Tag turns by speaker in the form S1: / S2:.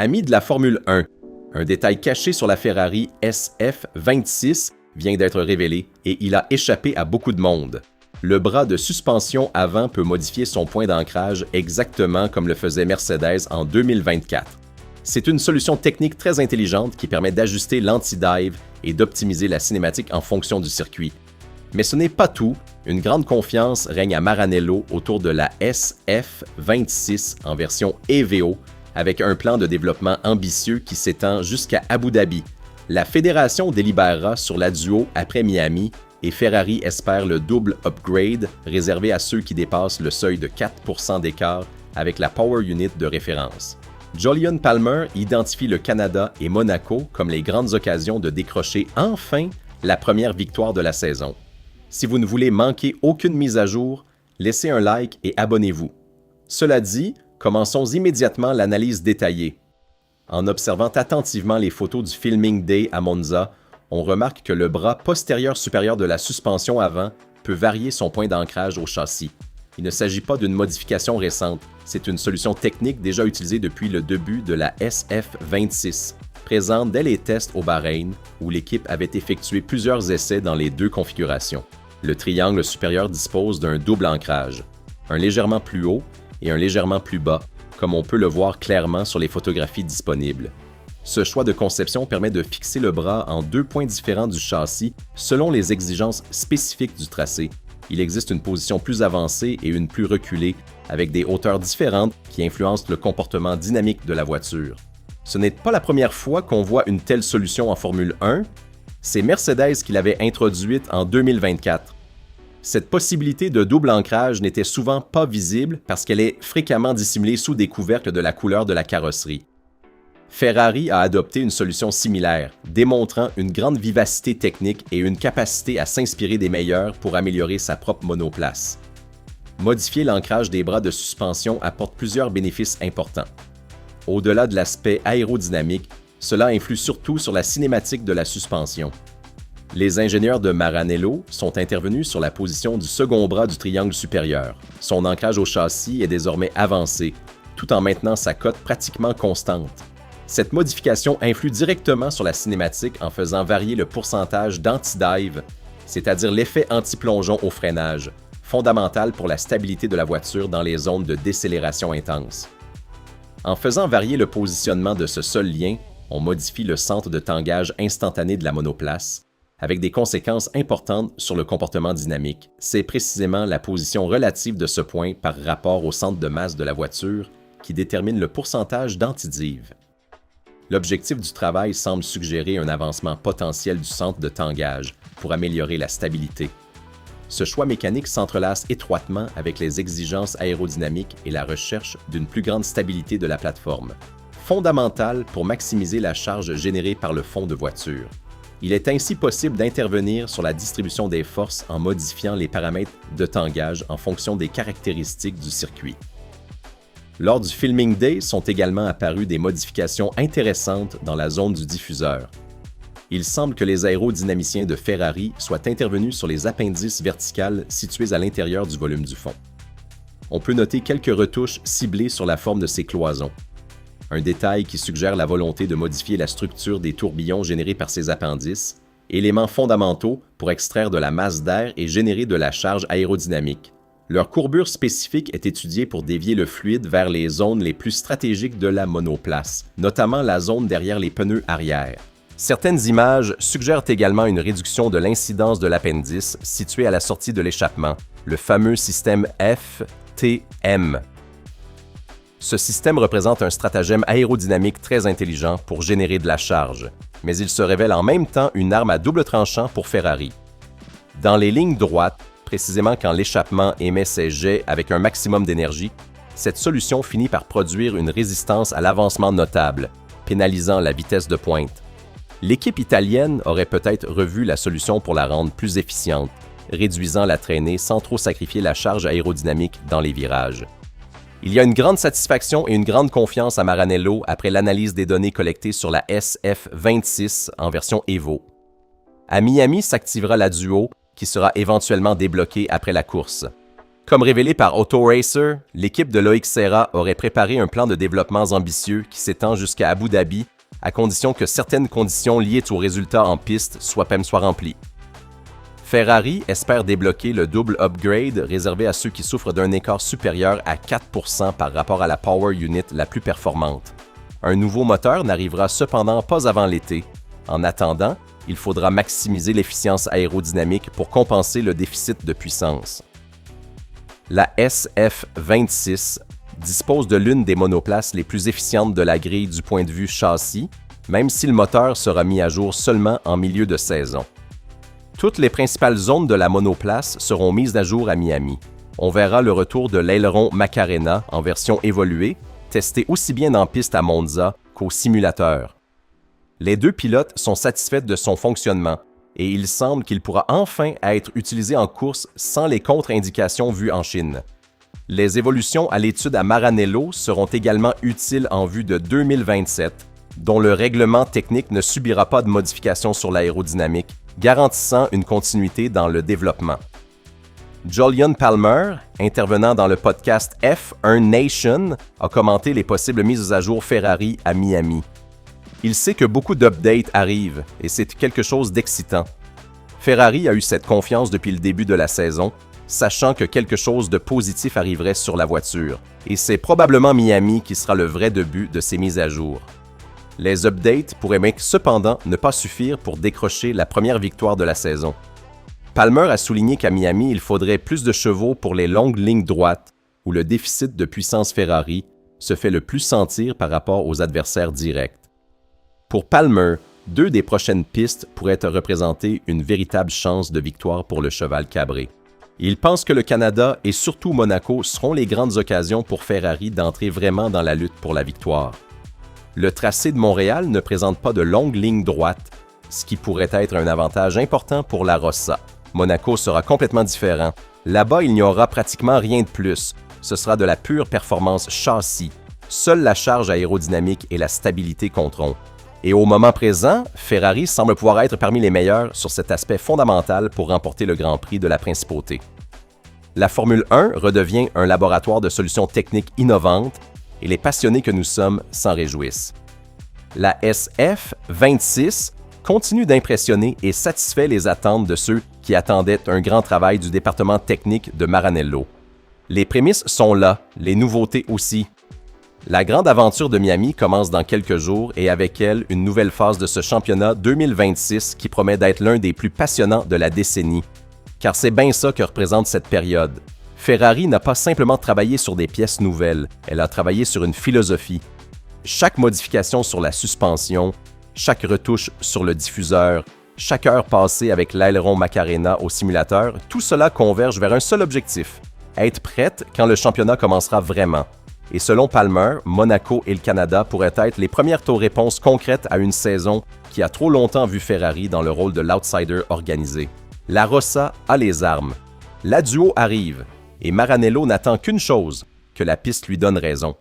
S1: Amis de la Formule 1, un détail caché sur la Ferrari SF26 vient d'être révélé et il a échappé à beaucoup de monde. Le bras de suspension avant peut modifier son point d'ancrage exactement comme le faisait Mercedes en 2024. C'est une solution technique très intelligente qui permet d'ajuster l'anti-dive et d'optimiser la cinématique en fonction du circuit. Mais ce n'est pas tout, une grande confiance règne à Maranello autour de la SF26 en version EVO, avec un plan de développement ambitieux qui s'étend jusqu'à Abu Dhabi. La fédération délibérera sur la duo après Miami et Ferrari espère le double upgrade réservé à ceux qui dépassent le seuil de 4% d'écart avec la Power Unit de référence. Jolyon Palmer identifie le Canada et Monaco comme les grandes occasions de décrocher enfin la première victoire de la saison. Si vous ne voulez manquer aucune mise à jour, laissez un like et abonnez-vous. Cela dit, commençons immédiatement l'analyse détaillée. En observant attentivement les photos du Filming Day à Monza, on remarque que le bras postérieur supérieur de la suspension avant peut varier son point d'ancrage au châssis. Il ne s'agit pas d'une modification récente, c'est une solution technique déjà utilisée depuis le début de la SF26, présente dès les tests au Bahreïn, où l'équipe avait effectué plusieurs essais dans les deux configurations. Le triangle supérieur dispose d'un double ancrage, un légèrement plus haut et un légèrement plus bas, comme on peut le voir clairement sur les photographies disponibles. Ce choix de conception permet de fixer le bras en deux points différents du châssis selon les exigences spécifiques du tracé. Il existe une position plus avancée et une plus reculée, avec des hauteurs différentes qui influencent le comportement dynamique de la voiture. Ce n'est pas la première fois qu'on voit une telle solution en Formule 1, c'est Mercedes qui l'avait introduite en 2024. Cette possibilité de double ancrage n'était souvent pas visible parce qu'elle est fréquemment dissimulée sous des couvercles de la couleur de la carrosserie. Ferrari a adopté une solution similaire, démontrant une grande vivacité technique et une capacité à s'inspirer des meilleurs pour améliorer sa propre monoplace. Modifier l'ancrage des bras de suspension apporte plusieurs bénéfices importants. Au-delà de l'aspect aérodynamique, cela influe surtout sur la cinématique de la suspension. Les ingénieurs de Maranello sont intervenus sur la position du second bras du triangle supérieur. Son ancrage au châssis est désormais avancé, tout en maintenant sa cote pratiquement constante. Cette modification influe directement sur la cinématique en faisant varier le pourcentage d'anti-dive, c'est-à-dire l'effet anti-plongeon au freinage, fondamental pour la stabilité de la voiture dans les zones de décélération intense. En faisant varier le positionnement de ce seul lien, on modifie le centre de tangage instantané de la monoplace, avec des conséquences importantes sur le comportement dynamique. C'est précisément la position relative de ce point par rapport au centre de masse de la voiture qui détermine le pourcentage d'anti-dive. L'objectif du travail semble suggérer un avancement potentiel du centre de tangage pour améliorer la stabilité. Ce choix mécanique s'entrelace étroitement avec les exigences aérodynamiques et la recherche d'une plus grande stabilité de la plateforme, fondamentale pour maximiser la charge générée par le fond de voiture. Il est ainsi possible d'intervenir sur la distribution des forces en modifiant les paramètres de tangage en fonction des caractéristiques du circuit. Lors du Filming Day sont également apparues des modifications intéressantes dans la zone du diffuseur. Il semble que les aérodynamiciens de Ferrari soient intervenus sur les appendices verticales situés à l'intérieur du volume du fond. On peut noter quelques retouches ciblées sur la forme de ces cloisons. Un détail qui suggère la volonté de modifier la structure des tourbillons générés par ces appendices, éléments fondamentaux pour extraire de la masse d'air et générer de la charge aérodynamique. Leur courbure spécifique est étudiée pour dévier le fluide vers les zones les plus stratégiques de la monoplace, notamment la zone derrière les pneus arrière. Certaines images suggèrent également une réduction de l'incidence de l'appendice situé à la sortie de l'échappement, le fameux système FTM. Ce système représente un stratagème aérodynamique très intelligent pour générer de la charge, mais il se révèle en même temps une arme à double tranchant pour Ferrari. Dans les lignes droites, précisément quand l'échappement émet ses jets avec un maximum d'énergie, cette solution finit par produire une résistance à l'avancement notable, pénalisant la vitesse de pointe. L'équipe italienne aurait peut-être revu la solution pour la rendre plus efficiente, réduisant la traînée sans trop sacrifier la charge aérodynamique dans les virages. Il y a une grande satisfaction et une grande confiance à Maranello après l'analyse des données collectées sur la SF26 en version EVO. À Miami s'activera la duo qui sera éventuellement débloquée après la course. Comme révélé par Autoracer, l'équipe de Loïc Serra aurait préparé un plan de développement ambitieux qui s'étend jusqu'à Abu Dhabi, à condition que certaines conditions liées aux résultats en piste soient remplies. Ferrari espère débloquer le double upgrade réservé à ceux qui souffrent d'un écart supérieur à 4% par rapport à la Power Unit la plus performante. Un nouveau moteur n'arrivera cependant pas avant l'été. En attendant, il faudra maximiser l'efficience aérodynamique pour compenser le déficit de puissance. La SF26 dispose de l'une des monoplaces les plus efficientes de la grille du point de vue châssis, même si le moteur sera mis à jour seulement en milieu de saison. Toutes les principales zones de la monoplace seront mises à jour à Miami. On verra le retour de l'aileron Macarena en version évoluée, testé aussi bien en piste à Monza qu'au simulateur. Les deux pilotes sont satisfaits de son fonctionnement et il semble qu'il pourra enfin être utilisé en course sans les contre-indications vues en Chine. Les évolutions à l'étude à Maranello seront également utiles en vue de 2027, dont le règlement technique ne subira pas de modifications sur l'aérodynamique, garantissant une continuité dans le développement. Jolyon Palmer, intervenant dans le podcast F1 Nation, a commenté les possibles mises à jour Ferrari à Miami. Il sait que beaucoup d'updates arrivent et c'est quelque chose d'excitant. Ferrari a eu cette confiance depuis le début de la saison, sachant que quelque chose de positif arriverait sur la voiture, et c'est probablement Miami qui sera le vrai début de ces mises à jour. Les updates pourraient cependant ne pas suffire pour décrocher la première victoire de la saison. Palmer a souligné qu'à Miami, il faudrait plus de chevaux pour les longues lignes droites, où le déficit de puissance Ferrari se fait le plus sentir par rapport aux adversaires directs. Pour Palmer, 2 des prochaines pistes pourraient représenter une véritable chance de victoire pour le cheval cabré. Il pense que le Canada et surtout Monaco seront les grandes occasions pour Ferrari d'entrer vraiment dans la lutte pour la victoire. Le tracé de Montréal ne présente pas de longues lignes droites, ce qui pourrait être un avantage important pour la Rossa. Monaco sera complètement différent. Là-bas, il n'y aura pratiquement rien de plus. Ce sera de la pure performance châssis. Seule la charge aérodynamique et la stabilité compteront. Et au moment présent, Ferrari semble pouvoir être parmi les meilleurs sur cet aspect fondamental pour remporter le Grand Prix de la Principauté. La Formule 1 redevient un laboratoire de solutions techniques innovantes et les passionnés que nous sommes s'en réjouissent. La SF26 continue d'impressionner et satisfait les attentes de ceux qui attendaient un grand travail du département technique de Maranello. Les prémices sont là, les nouveautés aussi. La grande aventure de Miami commence dans quelques jours et avec elle, une nouvelle phase de ce championnat 2026 qui promet d'être l'un des plus passionnants de la décennie. Car c'est bien ça que représente cette période. Ferrari n'a pas simplement travaillé sur des pièces nouvelles, elle a travaillé sur une philosophie. Chaque modification sur la suspension, chaque retouche sur le diffuseur, chaque heure passée avec l'aileron Macarena au simulateur, tout cela converge vers un seul objectif, être prête quand le championnat commencera vraiment. Et selon Palmer, Monaco et le Canada pourraient être les premières réponses concrètes à une saison qui a trop longtemps vu Ferrari dans le rôle de l'outsider organisé. La Rossa a les armes. La duo arrive, et Maranello n'attend qu'une chose, que la piste lui donne raison.